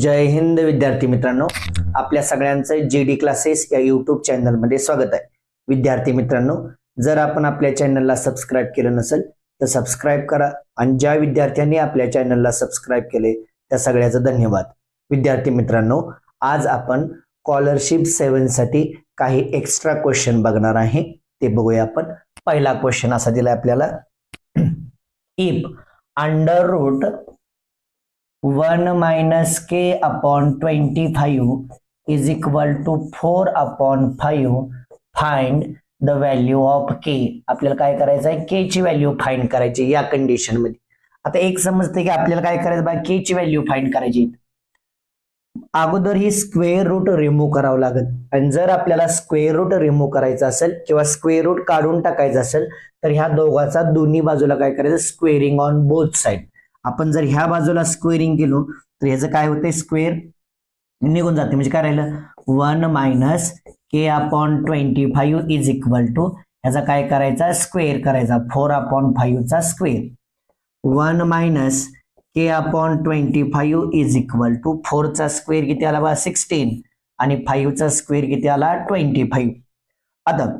जय हिंद विद्यार्थी मित्रांनो, आपल्या सगळ्यांचं जीडी क्लासेस या यूट्यूब चॅनलमध्ये स्वागत आहे. विद्यार्थी मित्रांनो, जर आपण आपल्या चॅनलला सबस्क्राईब केलं नसेल तर सबस्क्राईब करा आणि ज्या विद्यार्थ्यांनी आपल्या चॅनलला सबस्क्राईब केले त्या सगळ्याचं धन्यवाद. विद्यार्थी मित्रांनो, आज आपण स्कॉलरशिप 7 साठी काही एक्स्ट्रा क्वेश्चन बघणार आहे. ते बघूया आपण. पहिला क्वेश्चन असा दिलाय आपल्याला, if under root 1 minus k upon 25 is equal to 4 upon 5, find the value of k. आपल्याला काय करायचं आहे, k ची व्हॅल्यू फाइंड करायची या कंडिशन मध्ये. आता एक समजते की आपल्याला काय करायचं बा, k ची व्हॅल्यू फाइंड करायची. अगोदर ही स्क्वेअर रूट रिमूव्ह करावं लागेल आणि जर आपल्याला स्क्वेअर रूट रिमूव्ह करायचा असेल किंवा स्क्वेअर रूट काढून टाकायचा असेल तर ह्या दोघाचा दोन्ही बाजूला काय करायचं, स्क्वेअरिंग ऑन बोथ साइड. आपण जर ह्या बाजूला स्क्वेअरिंग केलो तर ह्याचं काय होतंय, स्क्वेअर निघून जाते. म्हणजे काय राहिलं, 1 minus k upon 25 is equal to ह्याचा काय करायचा, स्क्वेअर करायचा, 4 upon 5 चा square. 1 minus k upon 25 is equal to 4 चा स्क्वेअर किती आला बा, 16 आणि 5 चा स्क्वेअर किती आला, 25. आता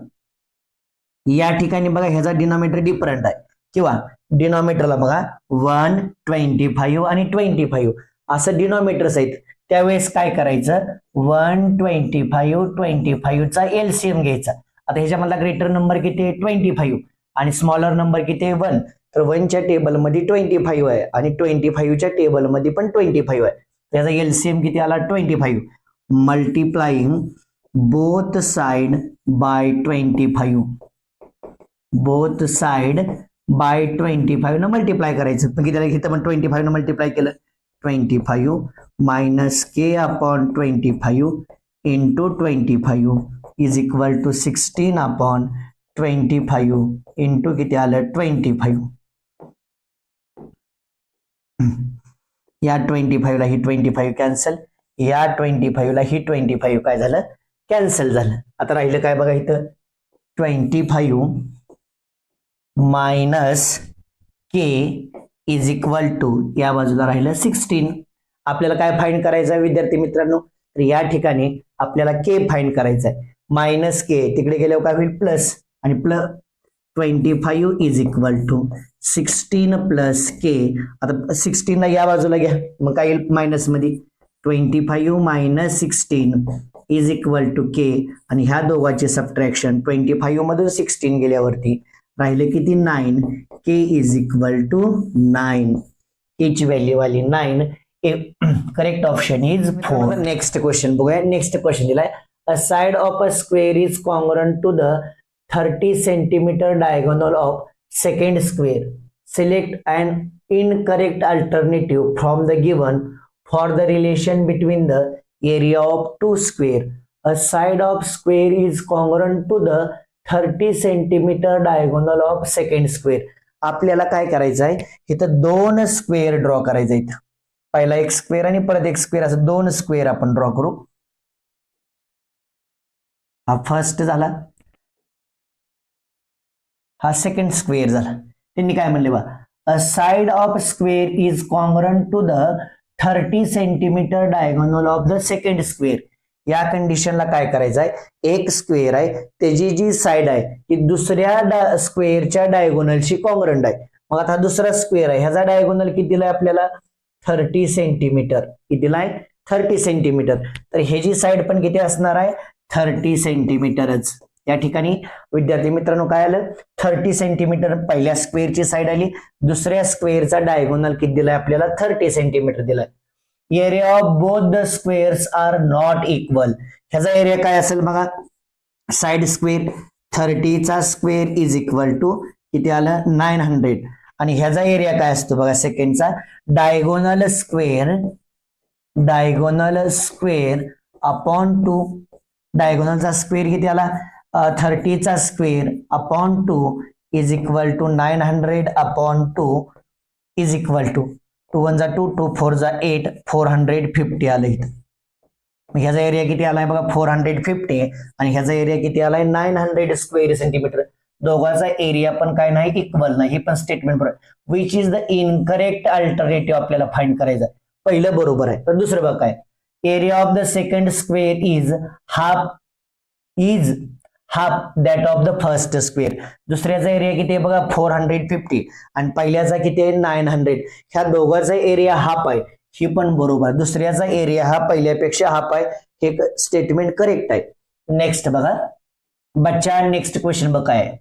या ठिकाणी बघा ह्याचा डिनॉमिनेटर डिफरंट आहे किंवा डिनॉमिनेटरला बघा 1, 25 आणि 25 असं डिनॉमिनेटर्स आहेत. त्यावेळेस काय करायचं, 1, 25, 25 चा एलसीएम घ्यायचा. आता ह्याच्यामधला ग्रेटर नंबर किती आहे, 25 आणि स्मॉलर नंबर किती आहे, 1. तर 1 च्या टेबल मध्ये 25 आहे आणि 25 च्या टेबल मध्ये पण 25 आहे. त्याचा एलसीएम किती आला, 25. Multiplying both side by 25, both side by 25 न मल्टिप्लाय करायचं. पण किती घेतं, पण 25 न मल्टिप्लाय केलं, 25 minus k upon 25 into 25 is equal to 16 upon 25 into किती आलं, 25. या 25 ला ही 25 कॅन्सल, या 25 ला ही 25 काय झालं, कॅन्सल झालं. आता राहिलं काय बघा इथं, 25 minus k is equal to या बाजूला राहिलं 16. आपल्याला काय फाइंड करायचं आहे विद्यार्थी मित्रांनो, तर या ठिकाणी आपल्याला k फाइंड करायचं आहे. मायनस k तिकडे गेल्यावर काय होईल, प्लस, आणि plus 25 is equal to 16 plus k. आता 16 ला या बाजूला घ्या, मग काय येईल मायनस मध्ये, 25 minus 16 is equal to k आणि ह्या दोघांचे सबट्रॅक्शन, 25 मधून 16 गेल्यावरती राहिले किती, 9. k is equal to 9. k ची व्हॅल्यू आली 9. Correct option is 4. Next question बघूया. नेक्स्ट क्वेश्चन दिलाय, a side of a square is congruent to the 30 centimetre diagonal of second square. Select an incorrect alternative from the given for the relation between the area of two square. A side of square is congruent to the 30 centimetre diagonal of second square. आपल्याला काय करायचं आहे, इथं दोन square draw करायचं. इथं पहिला एक स्क्वेअर आणि परत एक स्क्वेअर, असं दोन स्क्वेअर आपण ड्रॉ करू. हा फर्स्ट झाला, हा सेकंड स्क्वेअर झाला. त्यांनी काय म्हणले बा, a side of square is congruent to the 30 centimetre diagonal of the second square. या कंडिशनला काय करायचं आहे, एक स्क्वेअर आहे त्याची जी साइड आहे ती दुसऱ्या स्क्वेअरच्या डायगोनलशी कॉन्ग्रुएंट आहे. मग आता दुसरा स्क्वेअर आहे, ह्याचा डायगोनल किती दिलाय आपल्याला, 30 सेंटीमीटर. किती दिलाय, 30 सेंटीमीटर. तर ह्याची साइड पण किती असणार आहे, 30 सेंटीमीटरच. या ठिकाणी विद्यार्थी मित्रांनो काय आलं, 30 सेंटीमीटर पहिल्या स्क्वेअरची साइड आली, दुसऱ्या स्क्वेअरचा डायगोनल किती दिलाय आपल्याला, 30 सेंटीमीटर दिलाय. Area of both the squares are not equal. ह्याचा एरिया काय असेल बघा, साइड स्क्वेअर 30 चा स्क्वेअर इज इक्वल टू किती आलं, 900. आणि ह्याचा एरिया काय असतो बघा, सेकंडचा diagonal square, diagonal square upon 2. डायगोनलचा स्क्वेअर किती आला, 30 चा square upon 2 is equal to 900 upon 2 is equal to 2 1 जा 2, 2 4 जा 8, 450 आलं इथं. ह्याचा एरिया किती आलाय बघा, 450 आणि ह्याचा एरिया किती आलाय, 900 स्क्वेअर सेंटीमीटर. दोघांचा एरिया पण काय नाही, इक्वल नाही. हे पण statement which is the incorrect alternative आपल्याला फाइंड करायचं. पहिलं बरोबर आहे. तर दुसरं बघ काय, area of the second square is half that of the first square. दुसऱ्याचा एरिया किती आहे बघा 450 आणि पहिल्याचा किती आहे 900. ह्या दोघांचा एरिया हाफ आहे, ही पण बरोबर. दुसऱ्याचा एरिया हा पहिल्यापेक्षा हाफ आहे, हे स्टेटमेंट करेक्ट आहे. नेक्स्ट बघा बच्चा, नेक्स्ट क्वेश्चन बघा आहे,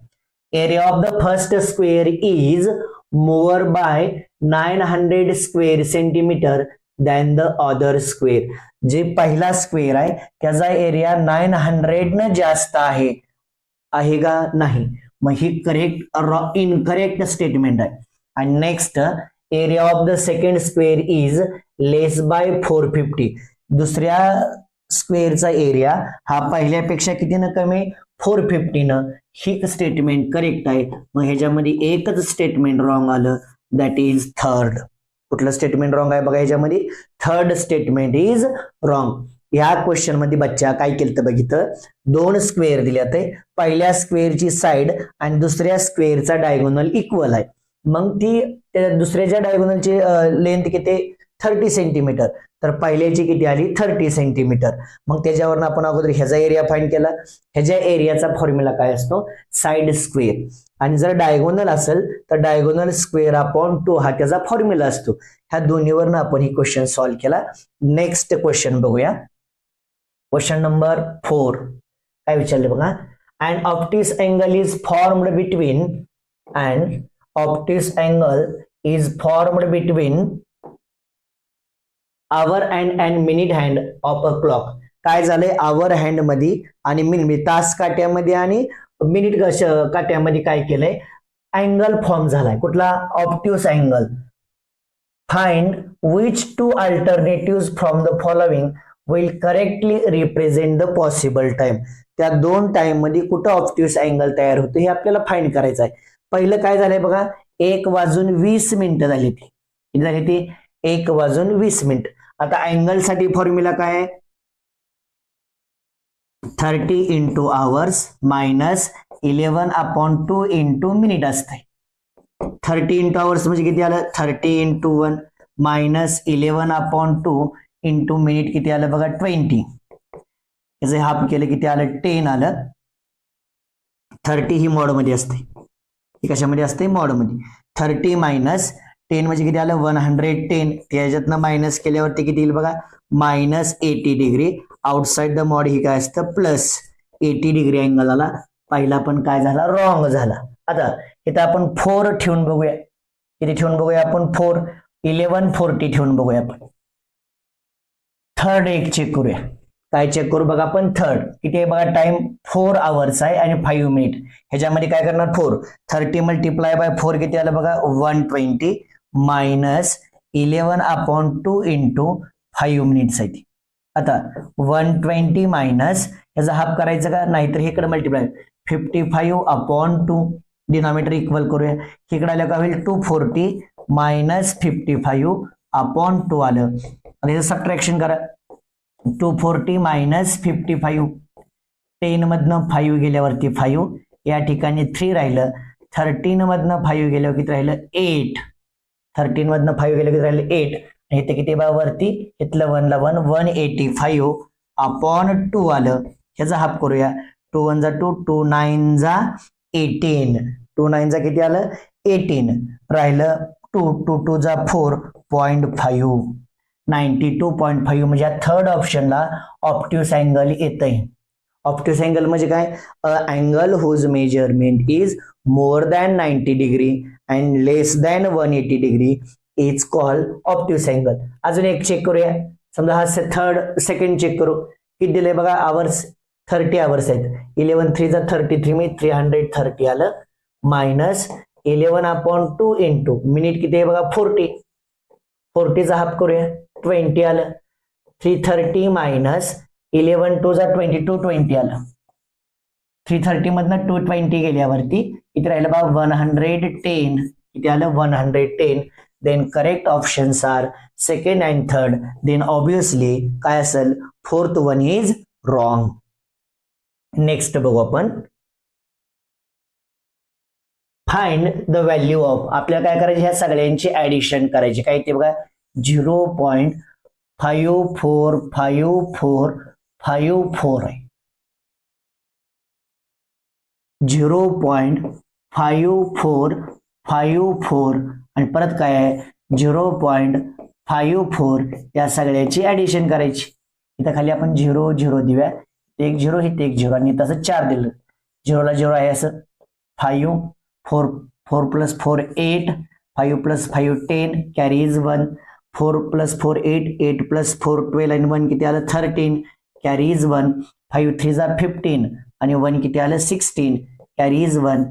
area of the first square is more by 900 square centimetre than the other square. जे पहिला स्क्वेअर आहे त्याचा एरिया 900 न जास्त आहे का नाही, मग ही करेक्ट इनकरेक्ट स्टेटमेंट आहे. आणि next area of the second square is less bye 450. दुसऱ्या स्क्वेअरचा एरिया हा पहिल्यापेक्षा किती न कमी 450 न, ही स्टेटमेंट करेक्ट आहे. मग ह्याच्यामध्ये एकच स्टेटमेंट रॉंग आलं, दॅट इज थर्ड. कुठलं स्टेटमेंट रॉंग आहे बघा ह्याच्यामध्ये, थर्ड स्टेटमेंट इज रॉंग. या क्वेश्चन मध्ये बच्चा काय केलं तर बघितलं, दोन स्क्वेअर दिल्यात आहे, पहिल्या स्क्वेअरची साइड आणि दुसऱ्या स्क्वेअरचा डायगोनल इक्वल आहे. मग ती दुसऱ्याच्या डायगोनलची लेंथ किती 30 सेंटीमीटर, तर पहिल्याची किती आली 30 सेंटीमीटर. मग त्याच्यावरून आपण अगोदर ह्याचा एरिया फाइंड केला. ह्याच्या एरियाचा फॉर्म्युला काय असतो, साइड स्क्वेअर. आणि जर डायगोनल असेल तर डायगोनल स्क्वेअर अपॉन 2 हा त्याचा फॉर्म्युला असतो. ह्या दोन्हीवरून आपण ही क्वेश्चन सॉल्व्ह केला. नेक्स्ट क्वेश्चन बघूया, क्वेश्चन नंबर 4 काय विचारले बघा, and obtuse angle is formed between hour and minute hand of a clock. काय झालंय, आवर हँड मध्ये आणि मिनिट तास काट्यामध्ये आणि मिनिट काट्यामध्ये काय केलंय, अँगल फॉर्म झालाय. कुठला, obtuse angle. Find which two alternative from the following will correctly represent the possible time. त्या दोन टाइम मध्ये कुठं ऑप्टिस अँगल तयार होतो हे आपल्याला फाइंड करायचं आहे. पहिलं काय झालंय बघा, 1:20 झाली ती, किती झाली ती 1:20. आता अँगल साठी फॉर्म्युला काय आहे, 30 into hours minus 11/2 into minute असते. 30 इंटू आवर्स म्हणजे किती आलं 30 इंटू 1 मायनस 11/2 इंटू मिनिट किती आलं बघा 20. याचे हाफ केलं किती आलं 10 आलं. 30 ही मॉड मध्ये असते, ही कशामध्ये असते मॉड मध्ये. 30 मायनस 10 म्हणजे किती आलं 110. त्याच्यातनं मायनस केल्यावरती किती येईल बघा minus 80 degree. Outside the mod ही काय असतं प्लस 80 डिग्री अँगल आला. पहिला पण काय झाला रॉंग झाला. आता इथं आपण 4 ठेवून बघूया, किती ठेवून बघूया आपण 4, 1140 ठेवून बघूया आपण. थर्ड एक चेक करूया, काय चेक करू बघा आपण थर्ड किती आहे बघा टाइम 4 आवर्स आहे आणि 5 मिनिट. ह्याच्यामध्ये काय करणार 4, 30 मल्टिप्लाय बाय 4 किती आलं बघा 120 मायनस 11/2 इंटू 5 मिनिट्स आहे. आता 120 मायनस याचा हाफ करायचं का, नाहीतर इकडे मल्टिप्लाय 55/2 डिनॉमिनेटर इक्वल करूया. इकडे आलं का होईल 240 मायनस 55/2 आलं. आणि याचं सबट्रॅक्शन करा, 240 मायनस 55, 10 मधनं 5 गेल्यावरती 5, या ठिकाणी 3 राहिलं. 13 मधनं 5 गेल्यावर किती राहिलं 8, 13 मधनं 5 गेलं किती राहिलं 8. इथे किती बा वरती इथलं 1 ला 1 185/2 आलं. ह्याचा हाफ करूया, 2 1 जा 2, 2 9 जा 18, 2 9 जा किती आलं 18, राहिलं 2, 2 2 जा 4.5, 92.5 म्हणजे थर्ड ऑप्शनला ऑप्टिस अँगल येतंय. ऑप्टिस अँगल म्हणजे काय, angle whose measurement is more than 90 degree and less than 180 degree is called obtuse angle. अजून एक चेक करूया, समजा हा सेकंड चेक करू, किती दिले बघा आवर्स 30 आवर्स आहेत. 11 3 जा 33 मी 330 आलं मायनस 11/2 इंटू मिनिट किती आहे बघा 40, 40चा हाफ करूया 20 आलं. 330 मायनस 11 2 जा 20, 220 आलं. 330 मधनं 220 गेल्यावरती किती राहिलं बघा 110, किती आलं 110. then correct options are second and third, then obviously काय असेल fourth one is wrong. Next बघू आपण, फाइंड द व्हॅल्यू ऑफ. आपल्याला काय करायचे ह्या सगळ्यांची ऍडिशन करायची. काय ते बघा 0.545454 आहे. 0.5454 आणि परत काय आहे 0.54 या सगळ्याची ऍडिशन करायची. इथं खाली आपण 0 0 देऊया, एक 0 इथे एक 0 आणि तसं 4 दिलं. 0ला 0 आहे असं 5 4 4 + 4 8 5 + 5 10 कॅरी इज 1 4 + 4 8 8 + 4 12 आणि 1 किती आलं 13 कॅरी इज 1 5 3 15 आणि 1 किती आलं 16 carry is 1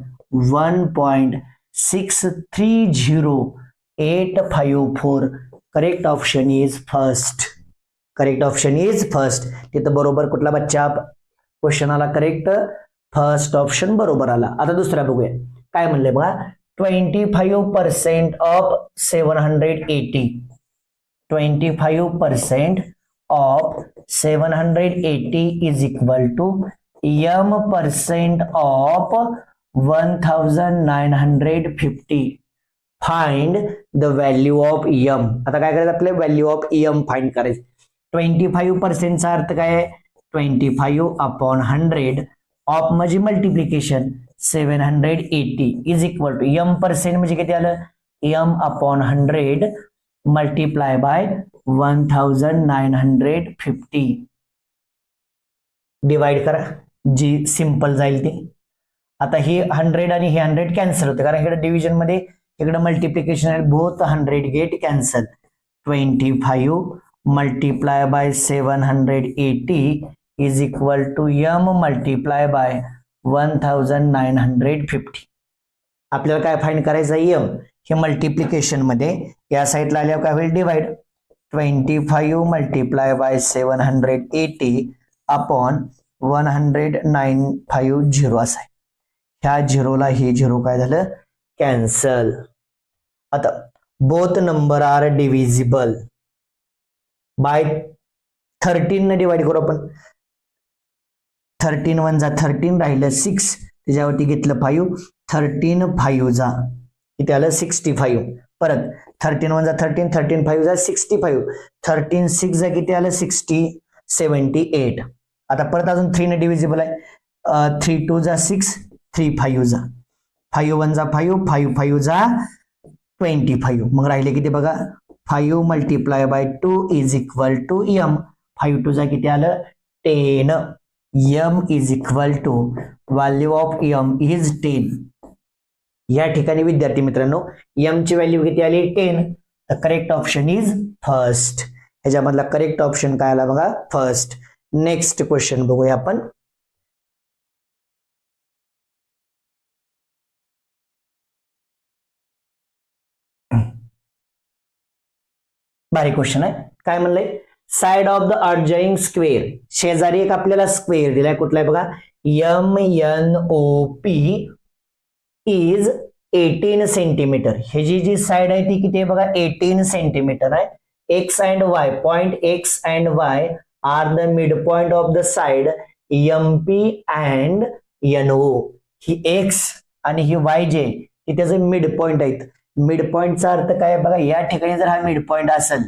1.630854. Correct option is first. Correct option is first. तिथं बरोबर कुठला बच्चा क्वेश्चन आला करेक्ट फर्स्ट ऑप्शन बरोबर आला. आता दुसरा बघूया काय म्हणलंय बघा 25% of 780. 25% of 780 is equal to m% of 1950. Find the value of m. आता काय करायचं आपल्या व्हॅल्यू ऑफ m फाइंड करायचं. 25% चा अर्थ काय आहे 25/100 ऑफ म्हणजे multiplication 780 is equal to m% म्हणजे किती आलं m/100 मल्टिप्लाय बाय 1950. डिवाइड करा जी सिंपल जाईल ती. आता ही 100 आणि हे 100 कॅन्सल होते कारण इकडे डिव्हिजन मध्ये इकडे मल्टिप्लिकेशन आहे both 100 get cancel. 25 multiply by 780 is equal to m multiply by 1950. आपल्याला काय फाइंड करायचं m हे मल्टिप्लिकेशन मध्ये या साईडला आल्यावर काय होईल डिवाइड. 25 मल्टिप्लाय बाय 780 अपॉन 1950 असं आहे. ह्या झिरोला हे झिरो काय झालं कॅन्सल. आता both number are divisible by 13 ने डिवाइड करू आपण. 13 1 जा 13 राहिलं 6 त्याच्यावरती घेतलं 5 13 5 जा किती आलं 65. परत 13 1 जा 13 13 5 जा 65 13 6 जा किती आलं 78. आता परत अजून 3 ने डिव्हिजिबल आहे 3 2 जा 6 3 5 जा 5 1 जा 5 5 5 जा 25. मग राहिले किती बघा 5 multiply by 2 is equal to m. 5 2 जा किती आलं 10. m is equal to value of m is 10. या ठिकाणी विद्यार्थी मित्रांनो m ची व्हॅल्यू किती आली 10. The correct option is first. ह्याच्यामधला करेक्ट ऑप्शन काय आला बघा फर्स्ट. नेक्स्ट क्वेश्चन बघूया आपण. भारी क्वेश्चन आहे. काय म्हणलंय साइड ऑफ द अडजॉइंग स्क्वेअर. शेजारी एक आपल्याला स्क्वेअर दिलाय कुठला आहे बघा MNOP इज 18 सेंटीमीटर. हे जी साइड आहे ती किती आहे बघा 18 सेंटीमीटर आहे. x and y point x and y are the mid point of the side MP and NO. ही x आणि ही y जे ही त्याचं मिड पॉइंट आहेत. मिड पॉइंटचा अर्थ काय बघा या ठिकाणी जर हा मिड पॉइंट असेल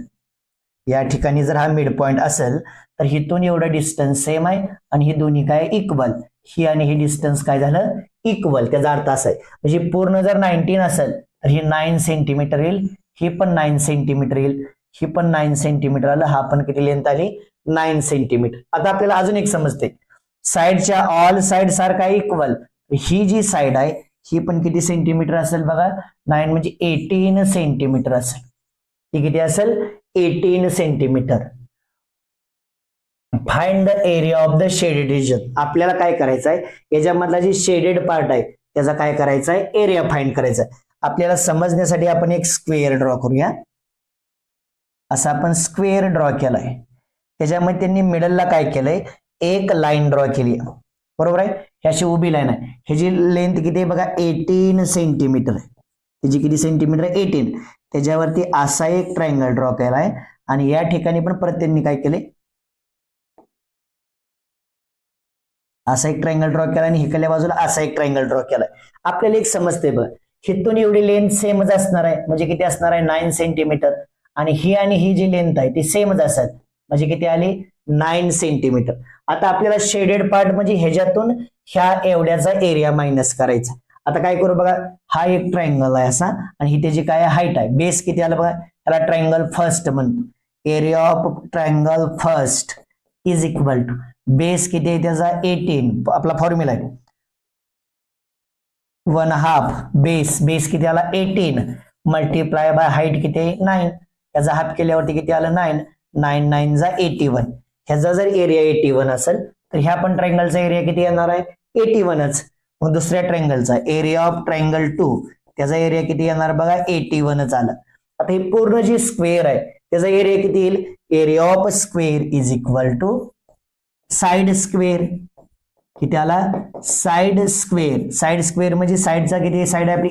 या ठिकाणी जर हा मिड पॉइंट असेल तर हिथून एवढं डिस्टन्स सेम आहे आणि ही दोन्ही काय इक्वल. ही आणि ही डिस्टन्स काय झालं इक्वल. त्याचा अर्थ असा आहे म्हणजे पूर्ण जर 19 असेल तर ही 9 सेंटीमीटर येईल ही पण 9 सेंटीमीटर येईल ही पण 9 सेंटीमीटर आलं हा पण किती लेंथ आली 9 सेंटीमीटर. आता आपल्याला अजून एक समजते साइडच्या ऑल साइड सारखा इक्वल. ही जी साइड आहे ही पण किती सेंटीमीटर असेल बघा 9 म्हणजे 18 सेंटीमीटर असेल. ही किती असेल 18 centimetre. Find the area of the shaded region. आपल्याला काय करायचं आहे याच्यामधला जी शेडेड पार्ट आहे त्याचा काय करायचा आहे एरिया फाइंड करायचा आहे. आपल्याला समजण्यासाठी आपण एक स्क्वेअर ड्रॉ करूया. असा आपण स्क्वेअर ड्रॉ केलाय. त्याच्यामध्ये त्यांनी मिडलला काय केलंय एक लाईन ड्रॉ केली बरोबर आहे. ही अशी उभी लाईन आहे. ह्याची लेंथ किती आहे बघा 18 सेंटीमीटर आहे. त्याची किती सेंटीमीटर आहे 18. त्याच्यावरती असा एक ट्रायंगल ड्रॉ केलाय आणि या ठिकाणी पण परत त्यांनी काय केले असा एक ट्रायंगल ड्रॉ केला आणि इकडल्या बाजूला असा एक ट्रायंगल ड्रॉ केलाय. आपल्याला एक समजते बघ हिथून एवढी लेंथ सेमच असणार आहे म्हणजे किती असणार आहे 9 सेंटीमीटर आणि ही जी लेंथ आहे ती सेमच असत, म्हणजे किती आली 9 सेंटीमीटर. आता आपल्याला शेडेड पार्ट म्हणजे ह्याच्यातून ह्या एवढ्याचा एरिया मायनस करायचा. आता काय करू बघा, हा एक ट्रायंगल आहे असा आणि ही त्याची काय हाईट आहे, बेस किती आला बघा, त्याला ट्रायंगल फर्स्ट म्हणतो. Area of triangle first is equal to base किती आहे त्याचा 18, आपला फॉर्म्युला आहे 1/2 बेस किती आला 18 मल्टिप्लाय बाय हाईट किती आहे 9, त्याचा हाफ केल्यावरती किती आलं 9, 9 9 जा 81. ह्याचा जर एरिया 81 असेल तर ह्या पण ट्रायंगलचा एरिया किती येणार आहे 81च. मग दुसऱ्या ट्रायंगलचा एरिया ऑफ ट्रायंगल 2 त्याचा एरिया किती येणार बघा 81च आलं. आता ही पूर्ण जी स्क्वेअर आहे त्याचा एरिया किती येईल, area of square is equal to side square. किती आला साइड स्क्वेअर म्हणजे साइडचा किती, साइड आपली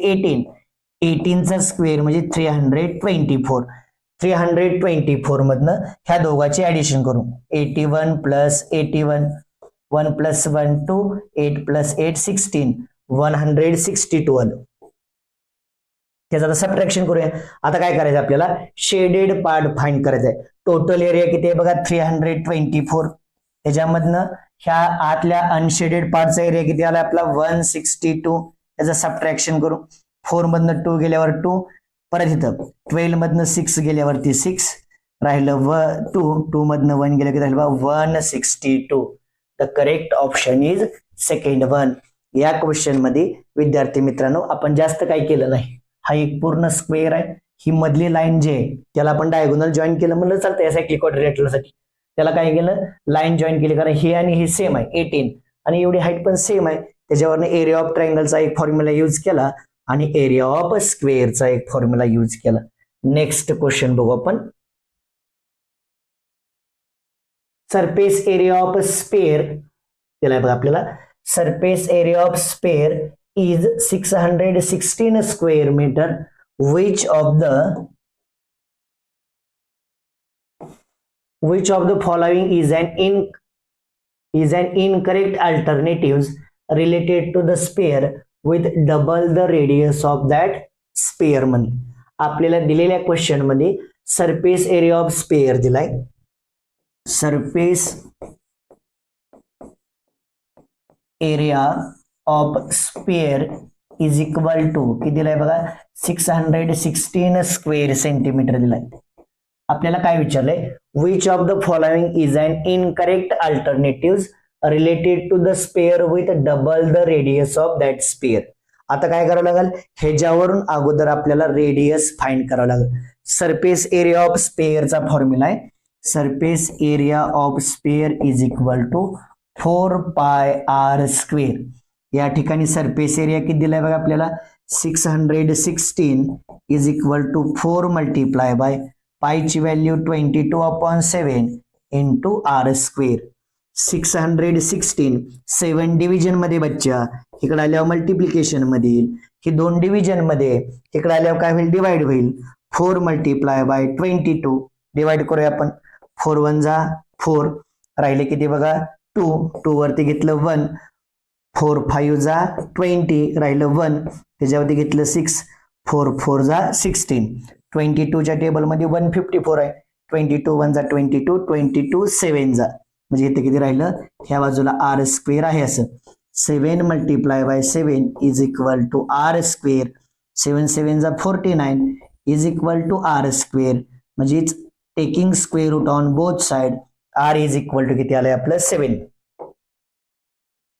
18चा स्क्वेअर म्हणजे 324 मधनं ह्या दोघांची ऍडिशन करू. 81 प्लस 81 1 प्लस 1 2 8 प्लस 8 16 162 आलं. त्याचं आता सबट्रॅक्शन करूया. आता काय करायचं आपल्याला, शेडेड पार्ट फाइंड करायचा आहे. टोटल एरिया किती आहे बघा 324, त्याच्यामधनं ह्या आतल्या अनशेडेड पार्टचा एरिया किती आला आपला 162, त्याचं सबट्रॅक्शन करू. 4 मधनं 2 गेल्यावर 2, परत इथं 12 मधनं 6 गेल्यावरती 6 राहिलं 2 मधनं 1 गेलं की राहिलं 162. The correct option is second one. या क्वेश्चन मध्ये विद्यार्थी मित्रांनो आपण जास्त काही केलं नाही. हा एक पूर्ण स्क्वेअर आहे, ही मधली लाईन जी आहे त्याला आपण डायगोनल जॉईन केलं म्हणलं चालतं या सायक्लिक क्वाड्रिलेटरलसाठी. त्याला काय केलं, लाईन जॉईन केली, कारण ही आणि ही सेम आहे 18 आणि एवढी हाईट पण सेम आहे. त्याच्यावरनं एरिया ऑफ ट्रायंगलचा एक फॉर्म्युला यूज केला आणि एरिया ऑफ स्क्वेअरचा एक फॉर्म्युला यूज केला. नेक्स्ट क्वेश्चन बघू आपण. सरफेस एरिया ऑफ स्पेअर दिलाय बघा आपल्याला. Surface area of sphere is 616 square metre. which of the following is an incorrect alternatives related to the sphere with double the radius of that sphere. म्हणून आपल्याला दिलेल्या question मध्ये surface area of sphere दिलाय. Surface area of sphere is equal to किती दिलाय बघा 616 square centimetre दिलाय. आपल्याला काय विचारलंय, which of the following is an incorrect alternatives related to the sphere with double the radius of that sphere. आता काय करावं लागेल, ह्याच्यावरून अगोदर आपल्याला रेडियस फाइंड करावं लागेल. सरफेस एरिया ऑफ स्पेअरचा फॉर्म्युला आहे surface area of sphere is equal to 4 pi r square. या ठिकाणी सरफेस एरिया किती दिलाय बघा आपल्याला 616 is equal to 4 multiply by पायची value 22/7 into r square. 616 7 division मध्ये बच्चा, इकडे आल्यावर मल्टिप्लिकेशन मध्ये येईल. ही 2 डिव्हिजन मध्ये, इकडे आल्यावर काय होईल डिवाइड होईल. 4 मल्टिप्लाय बाय 22 डिवाइड करूया आपण. 4 1 जा 4 राहिले किती बघा 2 वरती घेतलं 1 4 5 जा 20 राहिलं 1 त्याच्यावरती घेतलं 6 4 4 जा 16. 22च्या टेबल मध्ये 154 आहे. 22 1 जा 22 22 7 जा म्हणजे इथे किती राहिलं, ह्या बाजूला r स्क्वेअर आहे असं. 7 multiply by 7 is equal to r square. 7 7 जा 49 is equal to r square. म्हणजे taking square root on both side r is equal to किती आलंय आपलं 7.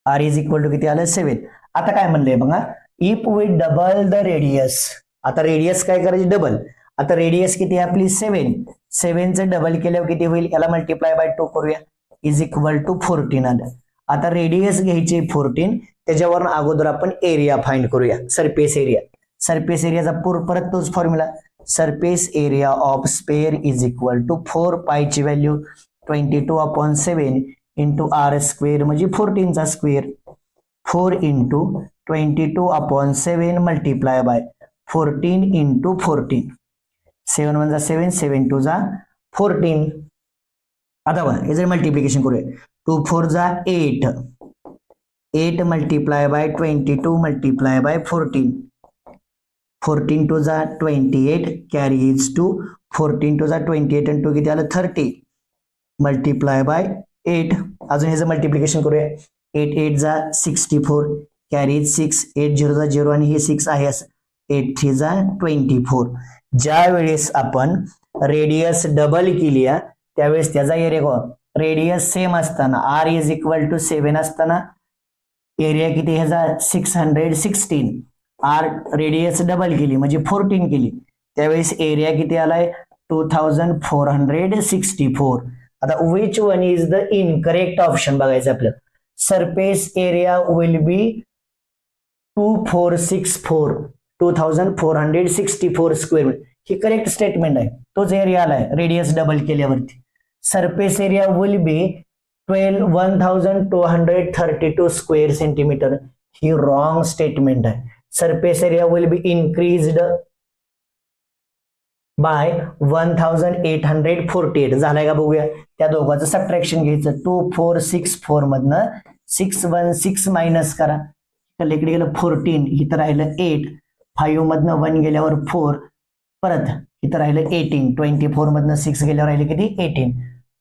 r इज इक्वल टू किती आलं 7. आता काय म्हणलंय बघा, if we double the radius. आता रेडियस काय करायची डबल. आता रेडियस किती आहे आपली 7चं डबल केल्यावर किती होईल, याला मल्टिप्लाय बाय 2 करूया इज इक्वल टू 14 आलं. आता रेडियस घ्यायची 14, त्याच्यावरून अगोदर आपण एरिया फाइंड करूया सरफेस एरिया. सरफेस एरियाचा परत तोच formula surface area of sphere is equal to 4 पायची व्हॅल्यू 22/7 इंटू r स्क्वेअर म्हणजे 14चा square. 4 into 22/7 multiply by 14 into 14. 7 1 जा 7 7 2 जा 14. आता बघा याचं मल्टिप्लिकेशन करूया. 2 4 जा 8 8 मल्टिप्लाय बाय 22 मल्टिप्लाय बाय 14. 14 2 जा 28 कॅरी इज टू 14 टू जा 28 आणि 2 किती आलं 30 मल्टिप्लाय बाय 8. अजून ह्याचं मल्टिप्लिकेशन करूया. 8 8 जा 64 कॅरी 6 8 0 जा 0 आणि हे 6 आहे 8 3 जा 24. ज्या वेळेस आपण रेडियस डबल केली त्यावेळेस त्याचा एरिया रेडियस सेम असताना r इज इक्वल टू 7 असताना एरिया किती ह्याचा 616. r रेडियस डबल केली म्हणजे 14 केली त्यावेळेस एरिया किती आलाय 2464. आता which one is the incorrect option बघायचं आपल्याला. Surface area will be 2464 square metre. ही करेक्ट स्टेटमेंट आहे. तोच एरिया आलाय रेडियस डबल केल्यावरती. Surface area will be 1232 square centimetre. ही रॉंग स्टेटमेंट आहे. Surface area will be increased by 1848. झालाय का बघूया. त्या दोघांचं सबट्रॅक्शन घ्यायचं. 2464 मधनं 616 मायनस करा. इकडे गेलं 14 इथं राहिलं 8 5 मधनं 1 गेल्यावर 4 परत इथं राहिलं 18 24 मधनं 6 गेल्यावर राहिले किती 18.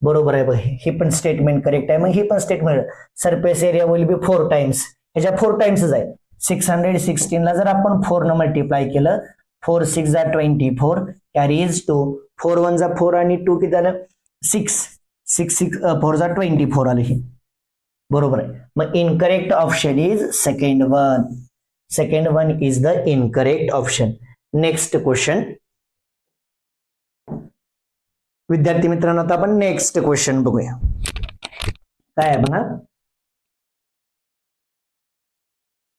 बरोबर आहे बघ. ही पण स्टेटमेंट करेक्ट आहे. मग ही पण statement surface area will B 4 times. ह्याच्या 4 टाइम्सच आहे. 616 ला जर आपण 4 न मल्टिप्लाय केलं 4 6 जा 24 कॅरीज 2 4 1 जा 4 आणि 2 किती आलं 6 6 6 4 जा 24 आलं. ही बरोबर आहे. मग incorrect option is second one. Second one is the incorrect option. Next question विद्यार्थी मित्रांनो आता आपण नेक्स्ट क्वेश्चन बघूया. काय आहे बघा.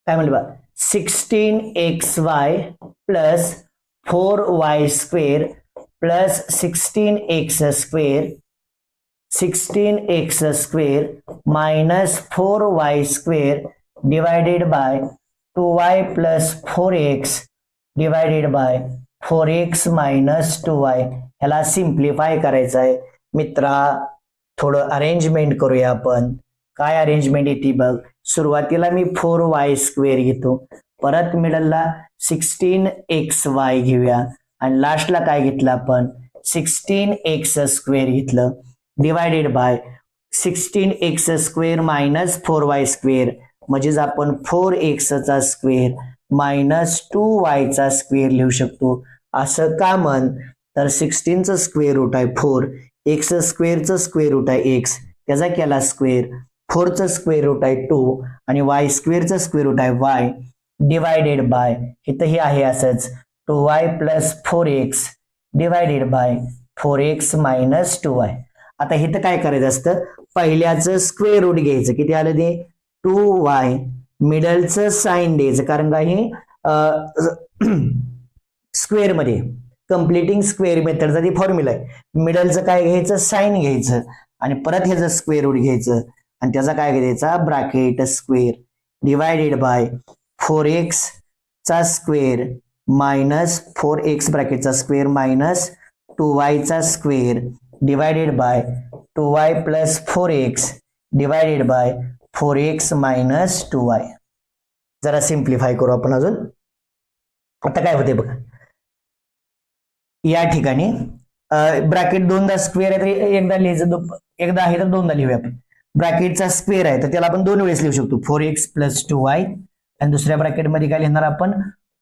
काय म्हणलं बा 16xy plus 4y square plus 16x square minus 4y square divided by 2y plus 4x divided by 4x minus 2y. ह्याला सिम्प्लिफाय करायचं आहे. मित्रा थोडं अरेंजमेंट करूया आपण. काय अरेंजमेंट येते बघ. सुरुवातीला मी 4y स्क्वेअर घेतो परत मिडलला 16xy घेऊया आणि लास्टला काय घेतलं आपण 16x स्क्वेअर घेतलं divided by 16x square minus 4y square म्हणजेच आपण 4x चा स्क्वेअर मायनस 2y चा स्क्वेअर लिहू शकतो. असं का म्हण तर 16 चं स्क्वेअर रूट आहे 4 x स्क्वेअरचं स्क्वेअर रूट आहे x त्याचा केला स्क्वेअर 4 चं स्क्वेअर रूट आहे 2 आणि y स्क्वेअरचं स्क्वेअर रूट आहे y डिवायडेड बाय इथंही आहे असंच 2y plus 4x divided by 4x minus 2y. आता इथं काय करायचं असतं पहिल्याचं स्क्वेअर रूट घ्यायचं किती आलं ते 2y मिडलचं साइन द्यायचं कारण का हे स्क्वेअर मध्ये कंप्लिटिंग स्क्वेअर मेथडचा ती फॉर्म्युला आहे. मिडलचं काय घ्यायचं साइन घ्यायचं आणि परत ह्याचं स्क्वेअर रूट घ्यायचं आणि त्याचा काय घ्यायचा bracket square divided by 4x चा स्क्वेअर मायनस 4x ब्रॅकेटचा स्क्वेअर मायनस 2y चा square divided by 2y plus 4x divided by 4x minus 2y. जरा सिम्प्लिफाय करू आपण अजून. आता काय होते बघा या ठिकाणी ब्रॅकेट दोनदा स्क्वेअर आहे तर एकदा लिहायचं एकदा आहे तर दोनदा लिहूया आपण. ब्रॅकेटचा स्क्वेअर आहे तर त्याला आपण दोन वेळेस लिहू शकतो 4x प्लस 2y आणि दुसऱ्या ब्रॅकेटमध्ये काय लिहिणार आपण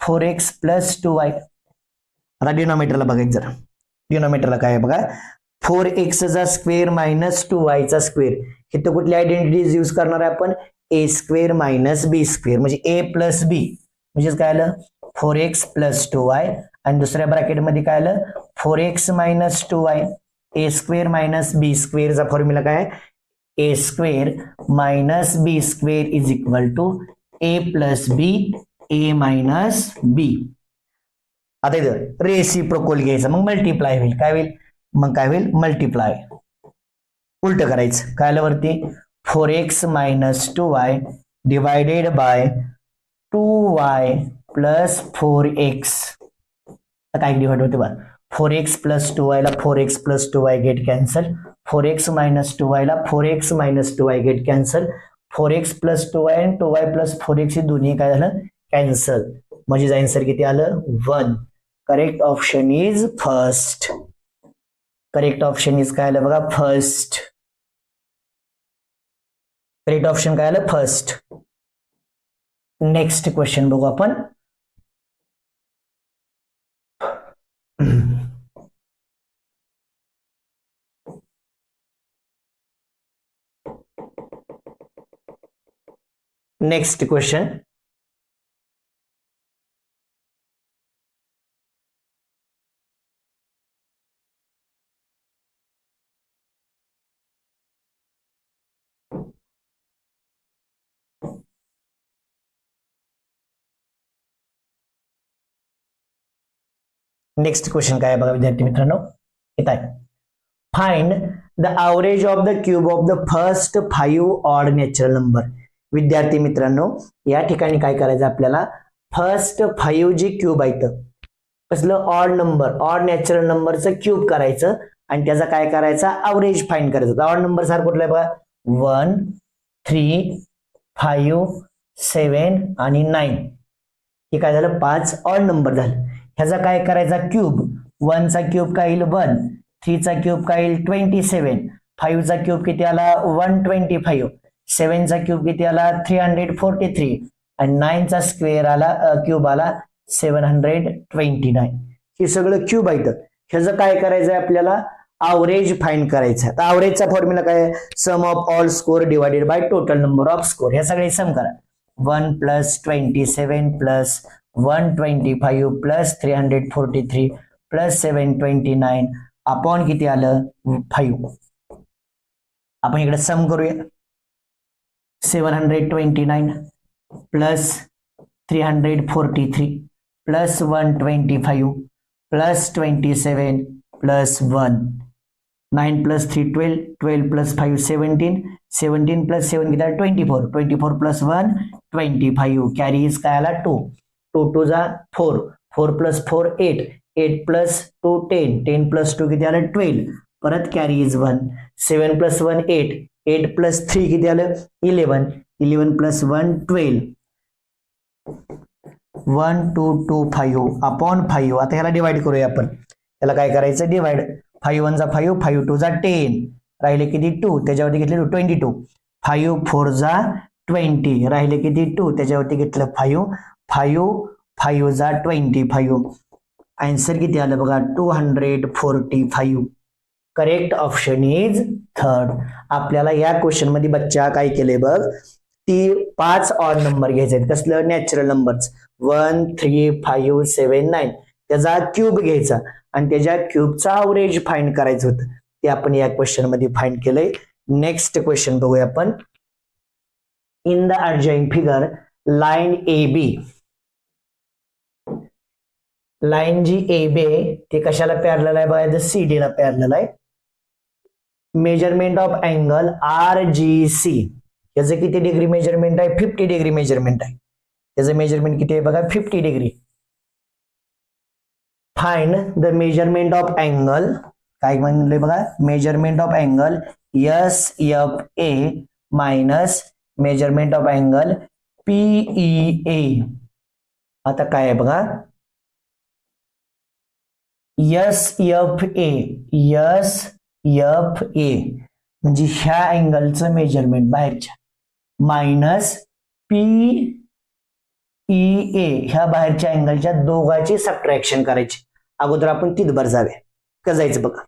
4x प्लस 2y. आता डिनॉमिनेटरला बघायचं जरा. डिनॉमिनेटरला काय आहे बघा 4x चा स्क्वेअर मायनस 2y चा स्क्वेअर. इथं कुठली आयडेंटिटीज यूज करणार आहे आपण a square minus b square म्हणजे a प्लस b म्हणजेच काय आलं 4x प्लस 2y आणि दुसऱ्या ब्रॅकेटमध्ये काय आलं 4x minus 2y. a square minus b स्क्वेअरचा फॉर्म्युला काय आहे a square minus b square is equal to a plus b a minus b. आता इथं रेसिप्रोकल घ्यायचं मग मल्टिप्लाय होईल. काय होईल मग काय होईल मल्टिप्लाय उलट करायचं. काय आलं वरती 4x minus 2y divided by 2y plus 4x. काय डिवाइड होते बघा 4x प्लस 2y ला 4x plus 2y get cancel 4x minus 2y ला 4x minus 2y get cancel 4x plus 2y आणि 2y प्लस 4x हे दोन्ही काय झालं कॅन्सल म्हणजे आन्सर किती आलं 1. Correct option is first. Correct option is काय आलं बघा फर्स्ट. करेक्ट ऑप्शन काय आलं फर्स्ट. नेक्स्ट क्वेश्चन बघू आपण. Next question. नेक्स्ट क्वेश्चन काय आहे बघा विद्यार्थी मित्रांनो. येत आहे. Find the average of the cube of the first 5 odd natural number. विद्यार्थी मित्रांनो या ठिकाणी काय करायचं आपल्याला, फर्स्ट 5 जी क्यूब आहेत कसलं ऑड नंबर, ऑड नॅचरल नंबरचं क्यूब करायचं आणि त्याचा काय करायचा ॲव्हरेज फाइंड करायचं. ऑड नंबर सार कुठला आहे बघा 1 3 5 7 आणि 9. हे काय झालं 5 ऑड नंबर झालं. ह्याचा काय करायचा क्यूब. 1 चा क्यूब काय येईल 1, 3 चा क्यूब काय येईल 27, 5 चा क्यूब किती आला 125, 7 चा क्यूब किती आला 343 आणि 9 चा स्क्वेअर आला क्यूब आला 729. हे सगळं क्यूब आहेत. ह्याचं काय करायचंय आपल्याला ॲव्हरेज फाइंड करायचं आहे. तर ॲव्हरेजचा फॉर्म्युला काय sum of all score divided by total number of score. ह्या सगळे सम करा. 1 + 27 + 125 + 343 + 729 अपॉन किती आलं 5. आपण इकडे सम करूया. 729 + 343 + 125 + 27 + 1. 9 + 3 12, 12 + 5 17, 17 + 7 किती आलं 24, 24 + 1 25. कॅरी इज काय आला 2, 2 2 जा 4, 4 + 4 8, 8 + 2 10, 10 + 2 किती आलं 12. परत कॅरी इज 1. 7 + 1 8, 8 + 3 किती आलं 11, 11 + 1 12. 1 2 2 5 अपॉन 5. आता ह्याला डिवाइड करूया आपण. त्याला काय करायचं डिवाइड. 5 1 जा 5, 5 2 जा 10, राहिले किती 2, त्याच्यावरती घेतले 22, 5 4 जा 20, राहिले किती 2, त्याच्यावरती घेतलं 5, 5 5 जा 25. आन्सर किती आलं बघा 245. Correct option is third. आपल्याला या क्वेश्चन मध्ये बच्चा काय केले बघ, ती 5 ऑड नंबर घ्यायचे आहेत. कसलं नॅचरल नंबर्स 1 3 5 7 9. त्याचा क्यूब घ्यायचा आणि त्याच्या क्यूबचा ॲव्हरेज फाइंड करायचं होतं. ते आपण या क्वेश्चन मध्ये फाइंड केलंय. नेक्स्ट क्वेश्चन बघूया आपण. In the adjoining figure line A B, line G A B ते कशाला पॅरलल आहे बघा, सी डी ला पॅरलल आहे. Measurement of angle are G C, याचं किती डिग्री मेजरमेंट आहे 50 डिग्री मेजरमेंट आहे. त्याचं मेजरमेंट किती आहे बघा 50 degree. Find the measurement of angle, काय म्हणले बघा measurement of angle S F A minus measurement of angle P E A. आता काय आहे बघा S F A, S F A म्हणजे ह्या अँगलचं मेजरमेंट बाहेरच्या मायनस पीई ए ह्या बाहेरच्या अँगलच्या दोघांची सबट्रॅक्शन करायची. अगोदर आपण तिथभर जाऊया. कसं जायचं बघा.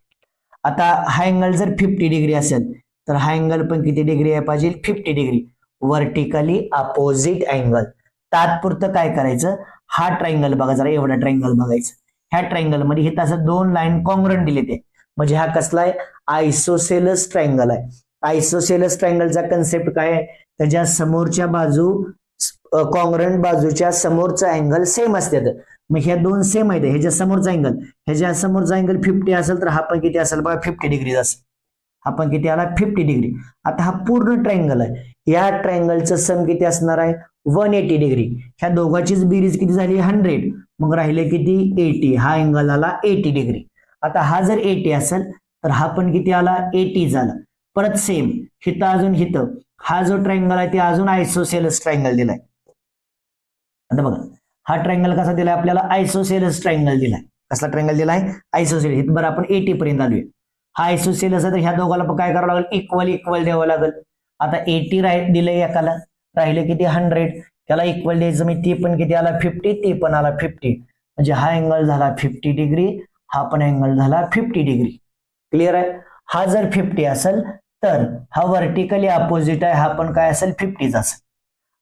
आता हा अँगल जर 50 डिग्री असेल तर हा अँगल पण किती डिग्री आहे पाहिजे 50 डिग्री. Vertically opposite angle. तात्पुरतं काय करायचं, हा ट्रायंगल बघा जरा, एवढा ट्रायंगल बघायचं. ह्या ट्रायंगल मध्ये हे तसं 2 लाईन कॉन्ग्रंट दिले ते, म्हणजे हा कसला आहे आयसोसेलस ट्रायंगल आहे. आयसोसेलस ट्रायंगलचा कन्सेप्ट काय आहे, त्याच्या समोरच्या बाजू कॉन्ग्रंट बाजूच्या समोरचा अँगल सेम असतात. मग ह्या 2 सेम आहेत. ह्याच्या समोरचा अँगल, ह्याच्या समोरचा अँगल 50 असेल तर हा पण किती असेल बघा 50 डिग्री असेल. हा पण किती आला 50 डिग्री. आता हा पूर्ण ट्रायंगल आहे. या ट्रायंगलचं सम किती असणार आहे 180 डिग्री. ह्या दोघांचीच बेरीज किती झाली 100. मग राहिले किती 80. हा अँगल आला 80 डिग्री. आता हा जर 80 असेल तर हा पण किती आला 80 झाला. परत सेम हिथं अजून हिथं हा जो ट्रायंगल आहे ते अजून आयसोसेलस ट्रायंगल दिलाय. आता बघा हा ट्रायंगल कसा दिलाय आपल्याला आयसोसेलस ट्रायंगल दिलाय. कसला ट्रायंगल दिलाय आयसोसेलस. इथं बरं आपण 80 पर्यंत आलोय. हा आयसोसेलस आहे तर ह्या दोघाला पण काय करावं लागेल, इक्वल इक्वल द्यावं लागेल. आता 80 दिलंय एकाला, राहिले किती 100, त्याला इक्वल द्यायचं, मी ती पण किती आला 50, ती पण आला 50, म्हणजे हा अँगल झाला 50 डिग्री, हा पण अँगल झाला 50 डिग्री. क्लिअर आहे. हा जर 50 असेल तर हा व्हर्टिकली अपोजिट आहे, हा पण काय असेल 50च असेल.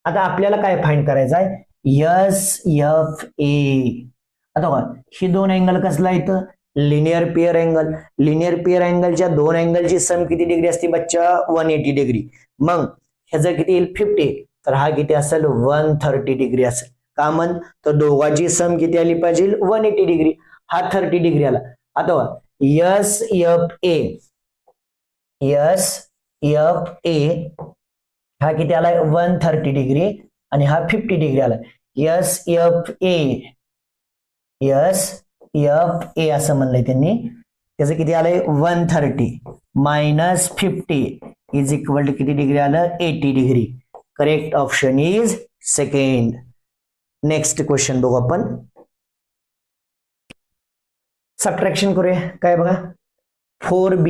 आता आपल्याला काय फाइंड करायचं आहे, एस एफ ए. आता बघा ही दोन अँगल कसला इथं linear pair angle. Linear pair अँगलच्या दोन अँगलची सम किती डिग्री असते बच्चा, 180 डिग्री. मग ह्याचं किती येईल 50, तर हा किती असेल 130 डिग्री असेल. का म्हण तर दोघांची सम किती आली पाहिजे 180 डिग्री, हा 30 डिग्री आला. आता बघा S F A, S F ए हा किती आलाय 130 डिग्री आणि हा 50 डिग्री आला. S F A, S F ए असं म्हणलंय त्यांनी, त्याचं किती आलंय 130 मायनस 50 इज इक्वल टू किती डिग्री आलं 80 degree. Correct option is second. Next question बघू आपण. सबट्रॅक्शन करूया. काय बघा 4b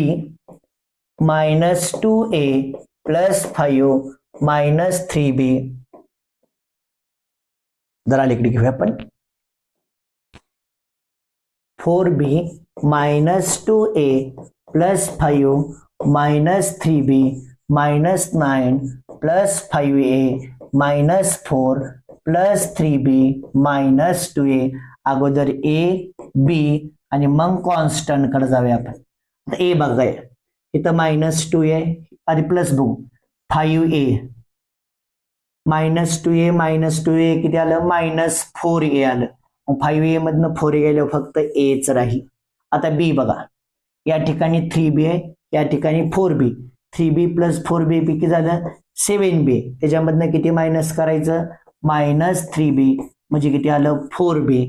minus 2a plus 5 minus 3b. जरा इकडे घेऊया आपण. 4b minus 2a plus 5 minus 3b minus 9 plus 5a minus 4 plus 3b minus 2a. अगोदर a b आणि मग कॉन्स्टंट कडे जाऊया आपण. आता a बघाय इथं मायनस 2a आधी प्लस बघू 5a मायनस 2a किती आलं मायनस 4a आलं. 5a मधनं 4a गेलं फक्त aच राहील. आता b बघा या ठिकाणी 3b आहे, या ठिकाणी 4b. 3b प्लस 4b किती झालं 7b. त्याच्यामधनं किती मायनस करायचं मायनस 3b म्हणजे किती आलं 4b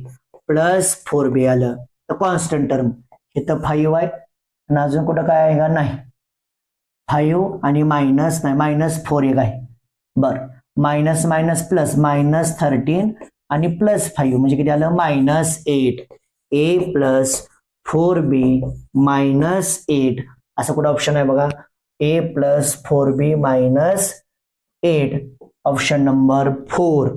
प्लस 4b आलं. तर कॉन्स्टंट टर्म इथं 5 आहे आणि अजून कुठं काय आहे का नाही 5 आणि मायनस नाही मायनस 4 एक आहे. बरं मायनस मायनस प्लस मायनस 13 आणि प्लस 5 म्हणजे किती आलं मायनस 8. ए प्लस 4b मायनस 8 असं कुठं ऑप्शन आहे बघा. A plus 4b minus 8 option number 4.